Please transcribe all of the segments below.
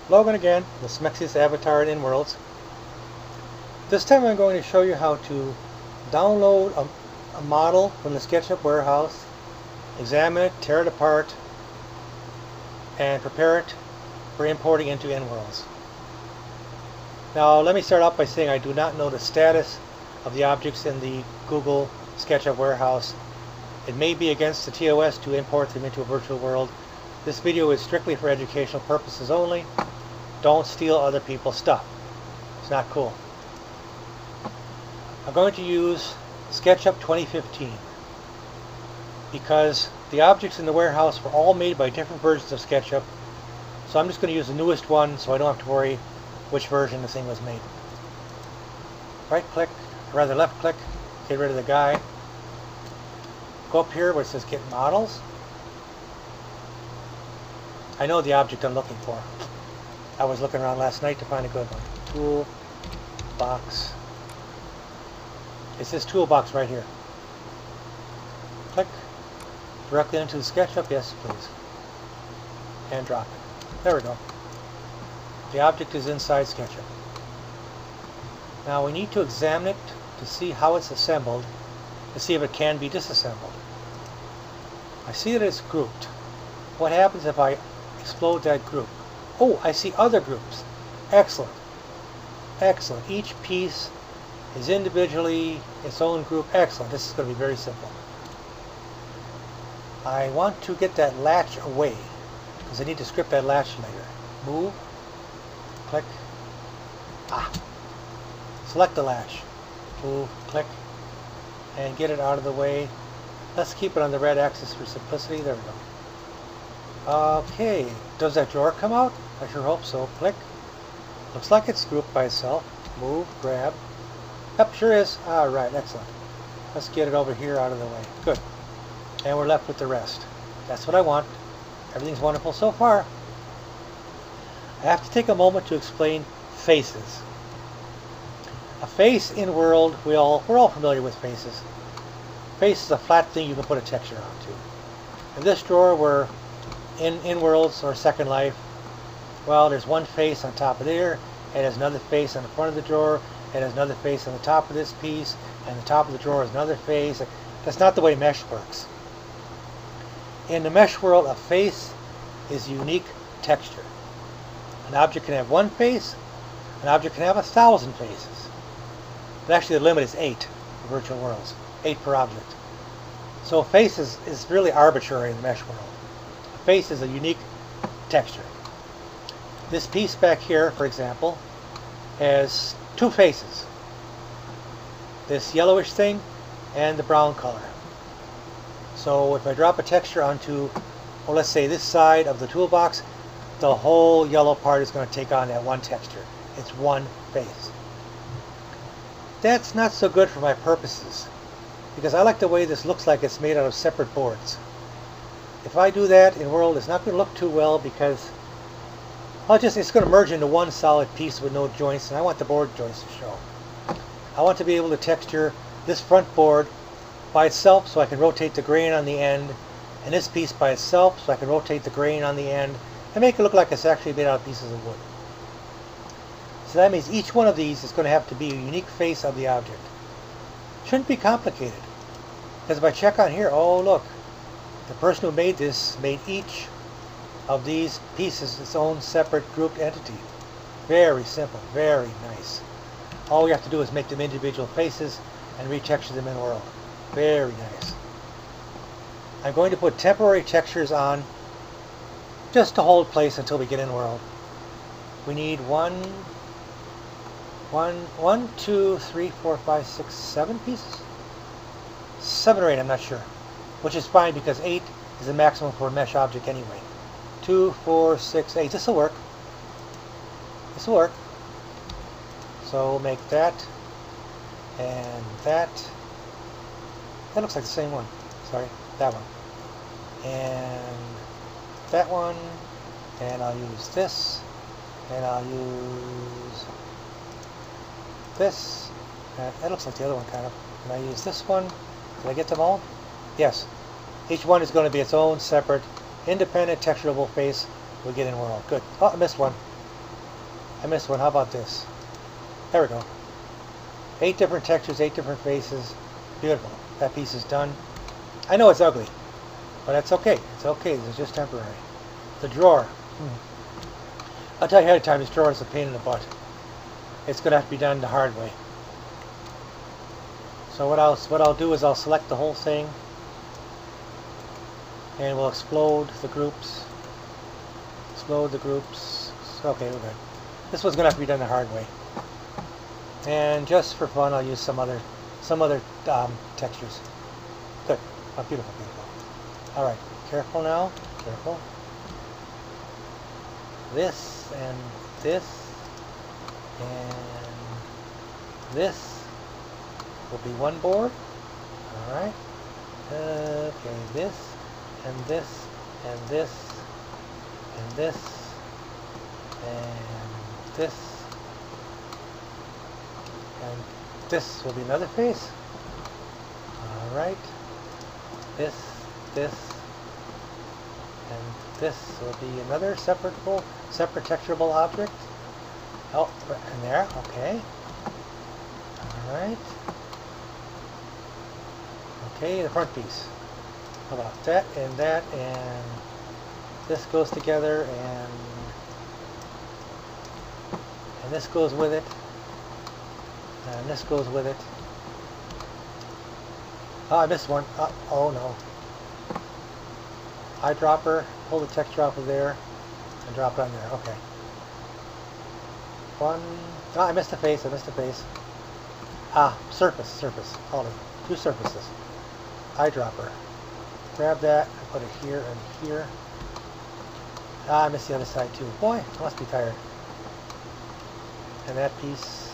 Logan again, the smexiest avatar in Inworldz. This time I'm going to show you how to download a model from the SketchUp warehouse, examine it, tear it apart, and prepare it for importing into Inworldz. Now let me start off by saying I do not know the status of the objects in the Google SketchUp warehouse. It may be against the TOS to import them into a virtual world. This video is strictly for educational purposes only. Don't steal other people's stuff. It's not cool. I'm going to use SketchUp 2015 because the objects in the warehouse were all made by different versions of SketchUp. So I'm just going to use the newest one so I don't have to worry which version the thing was made. Right click, or rather left click, get rid of the guy. Go up here where it says Get Models. I know the object I'm looking for. I was looking around last night to find a good one. Toolbox. It's this toolbox right here. Click directly into the SketchUp. Yes, please. And drop it. There we go. The object is inside SketchUp. Now we need to examine it to see how it's assembled, to see if it can be disassembled. I see that it's grouped. What happens if I explode that group? Oh, I see other groups. Excellent. Excellent. Each piece is individually its own group. Excellent. This is going to be very simple. I want to get that latch away because I need to script that latch later. Move. Click. Select the latch. Move. Click. And get it out of the way. Let's keep it on the red axis for simplicity. There we go. Okay. Does that drawer come out? I sure hope so. Click. Looks like it's grouped by itself. Move. Grab. Yep, sure is. Alright, excellent. Let's get it over here out of the way. Good. And we're left with the rest. That's what I want. Everything's wonderful so far. I have to take a moment to explain faces. A face in World, we're all familiar with faces. Face is a flat thing you can put a texture onto. In this drawer we're in Inworldz or Second Life. Well, there's one face on top of there, and there's another face on the front of the drawer, and there's another face on the top of this piece, and the top of the drawer is another face. That's not the way mesh works. In the mesh world, a face is unique texture. An object can have one face, an object can have 1,000 faces. But actually the limit is 8 for virtual worlds. 8 per object. So a face is really arbitrary in the mesh world. A face is a unique texture. This piece back here, for example, has 2 faces. This yellowish thing and the brown color. So if I drop a texture onto, well, let's say this side of the toolbox, the whole yellow part is going to take on that one texture. It's one face. That's not so good for my purposes because I like the way this looks like it's made out of separate boards. If I do that in World, it's not going to look too well because it's going to merge into one solid piece with no joints, and I want the board joints to show. I want to be able to texture this front board by itself so I can rotate the grain on the end, and this piece by itself so I can rotate the grain on the end and make it look like it's actually made out of pieces of wood. So that means each one of these is going to have to be a unique face of the object. Shouldn't be complicated. Because if I check on here, oh look, the person who made this made each of these pieces its own separate grouped entity. Very simple, very nice. All we have to do is make them individual faces and retexture them in World. Very nice. I'm going to put temporary textures on just to hold place until we get in World. We need 1, 2, 3, 4, 5, 6, 7 pieces? 7 or 8, I'm not sure. Which is fine because 8 is the maximum for a mesh object anyway. 2, 4, 6, 8. This will work. This will work. So we'll make that and that. That looks like the same one. Sorry, that one. And that one. And I'll use this. And I'll use this. And that looks like the other one kind of. And I use this one. Did I get them all? Yes. Each one is going to be its own separate, independent texturable face we get in World. Good. Oh, I missed one. I missed one. How about this? There we go. 8 different textures, 8 different faces. Beautiful. That piece is done. I know it's ugly, but that's okay. It's okay. This is just temporary. The drawer. I'll tell you ahead of time, this drawer is a pain in the butt. It's going to have to be done the hard way. So what I'll do is I'll select the whole thing, and we'll explode the groups. Explode the groups. Okay, we're good. This one's going to have to be done the hard way. And just for fun, I'll use some other textures. Good. Oh, beautiful, beautiful. All right. Careful now. Careful. This and this and this will be one board. All right. Okay. This and this and this and this and this. And this will be another face. Alright. This, and this will be another separate texturable object. Oh, and there, okay. Alright. Okay, the front piece. How about that, and this goes together, and this goes with it. And this goes with it. Oh, I missed one. Oh no. Eyedropper, pull the texture off of there and drop it on there. Okay. One. Oh, I missed a face. Surface. Hold on. 2 surfaces. Eyedropper. Grab that and put it here and here. I missed the other side too. Boy, I must be tired. And that piece.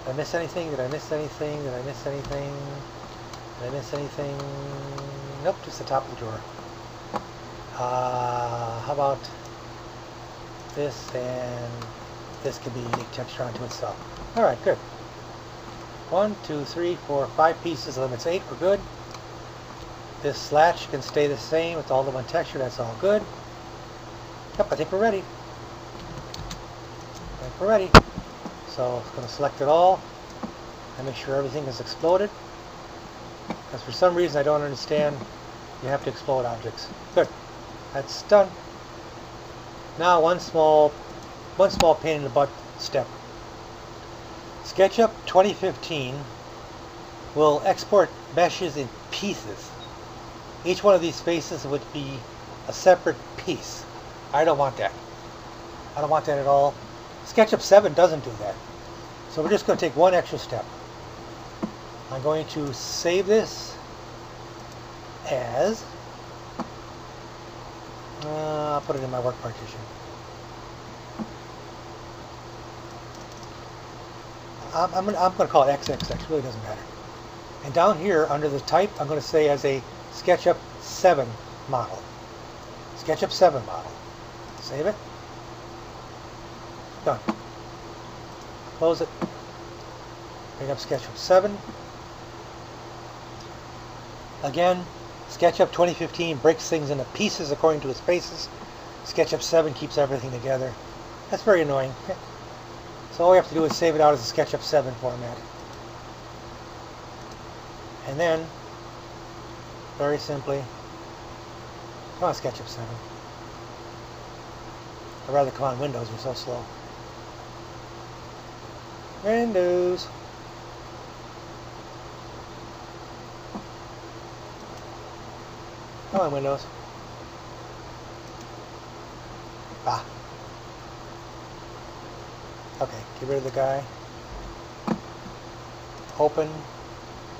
Did I miss anything? Did I miss anything? Nope, just the top of the drawer. How about this, and this can be unique texture onto itself. Alright, good. 1, 2, 3, 4, 5 pieces, limits 8, we're good. This latch can stay the same with all the one texture, that's all good. Yep, I think we're ready. So I'm going to select it all and make sure everything is exploded. Because for some reason I don't understand, you have to explode objects. Good. That's done. Now one small pain in the butt step. SketchUp 2015 will export meshes in pieces. Each one of these faces would be a separate piece. I don't want that. I don't want that at all. SketchUp 7 doesn't do that. So we're just going to take one extra step. I'm going to save this as, I'll put it in my work partition. I'm going to call it XXX, really doesn't matter. And down here under the type, I'm going to say as a SketchUp 7 model. SketchUp 7 model. Save it. Done. Close it. Bring up SketchUp 7. Again, SketchUp 2015 breaks things into pieces according to its faces. SketchUp 7 keeps everything together. That's very annoying. So all we have to do is save it out as a SketchUp 7 format. And then, very simply, come on SketchUp 7. Or rather, come on Windows, you're so slow. Windows. Come on, Windows. Okay, get rid of the guy. Open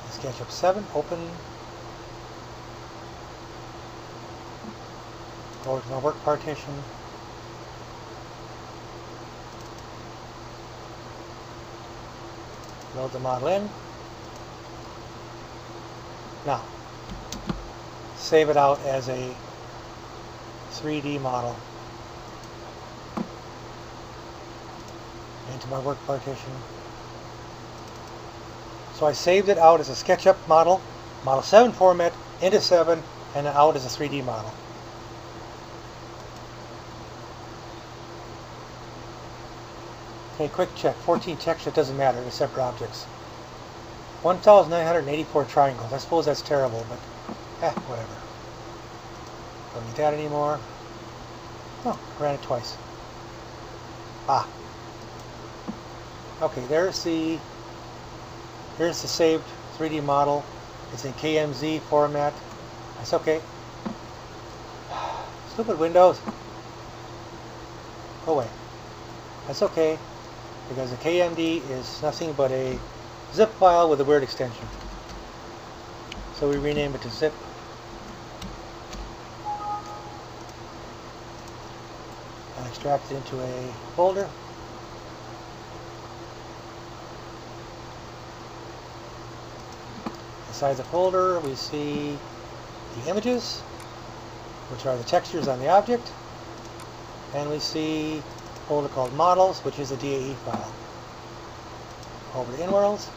SketchUp 7. Open. Go to my work partition. Load the model in. Now, save it out as a 3D model into my work partition. So I saved it out as a SketchUp model, Model 7 format, into 7, and then out as a 3D model. Okay, quick check. 14 texture, it doesn't matter. They're separate objects. 1,984 triangles. I suppose that's terrible, but whatever. Don't need that anymore. Oh, ran it twice. Ah. Okay, there's the saved 3D model. It's in KMZ format. That's okay. Stupid Windows. Go away. That's okay, because the KMD is nothing but a zip file with a weird extension. So we rename it to zip. And extract it into a folder. Inside the folder we see the images, which are the textures on the object, and we see a folder called models, which is a DAE file. Over to Inworldz,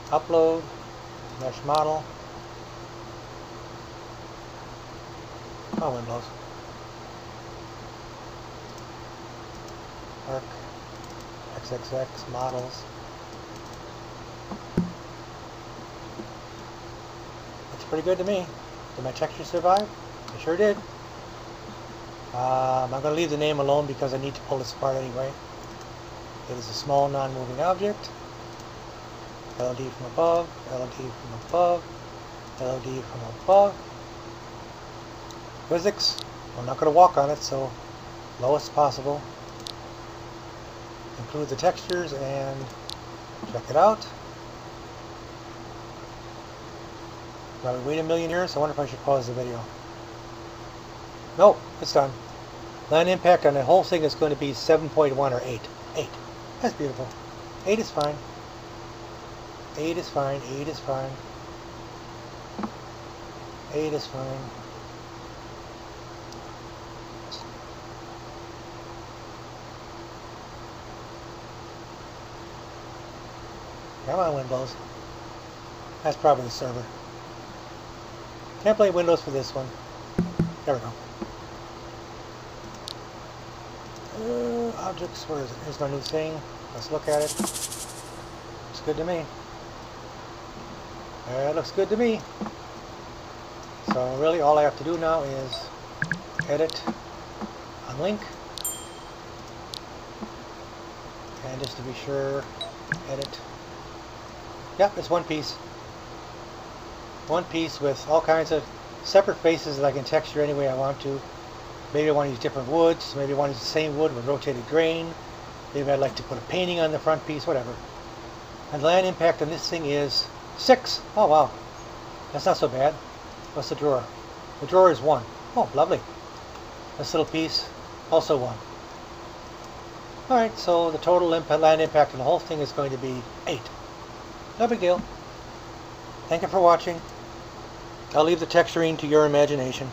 upload, mesh model, Windows, arc, XXX, models. Looks pretty good to me. Did my texture survive? It sure did. I'm going to leave the name alone because I need to pull this apart anyway. It is a small non-moving object. LOD from above, LOD from above, LOD from above. Physics. I'm not going to walk on it, so lowest possible. Include the textures and check it out. While we wait a million years, I wonder if I should pause the video. Nope, it's done. Land impact on the whole thing is going to be 7.1 or 8. 8. That's beautiful. 8 is fine. 8 is fine. 8 is fine. 8 is fine. Come on, Windows. That's probably the server. Can't play Windows for this one. There we go. Objects, where is it? Here's my new thing. Let's look at it. Looks good to me. It looks good to me. So really all I have to do now is edit, unlink, and just to be sure, edit. Yep, it's one piece. One piece with all kinds of separate faces that I can texture any way I want to. Maybe I want to use different woods. Maybe I want to use the same wood with rotated grain. Maybe I'd like to put a painting on the front piece, whatever. And the land impact on this thing is 6. Oh wow, that's not so bad. What's the drawer? The drawer is 1. Oh, lovely. This little piece, also 1. Alright, so the total land impact on the whole thing is going to be 8. No big deal. Thank you for watching. I'll leave the texturing to your imagination.